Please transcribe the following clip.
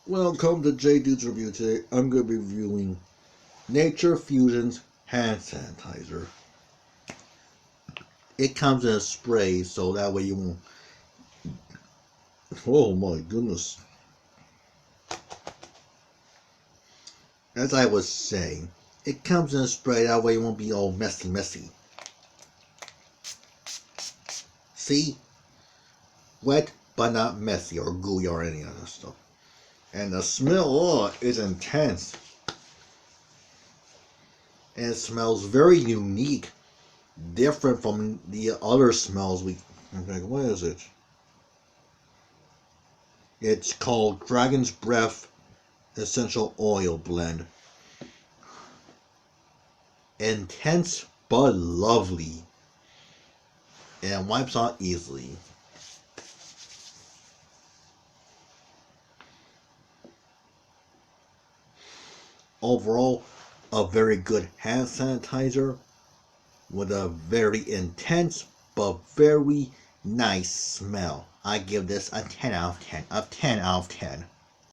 Welcome to J Dude's Review. Today I'm going to be reviewing Nature Fusion's hand sanitizer. It comes in a spray, so that way you won't. Oh my goodness. As I was saying, it comes in a spray, that way it won't be all messy. See? Wet but not messy or gooey or any other stuff. And the smell is intense. And it smells very unique, different from the other smells we. Okay, what is it? It's called Dragon's Breath Essential Oil Blend. Intense but lovely, and wipes out easily. Overall, a very good hand sanitizer with a very intense but very nice smell. I give this a 10 out of 10. A 10 out of 10.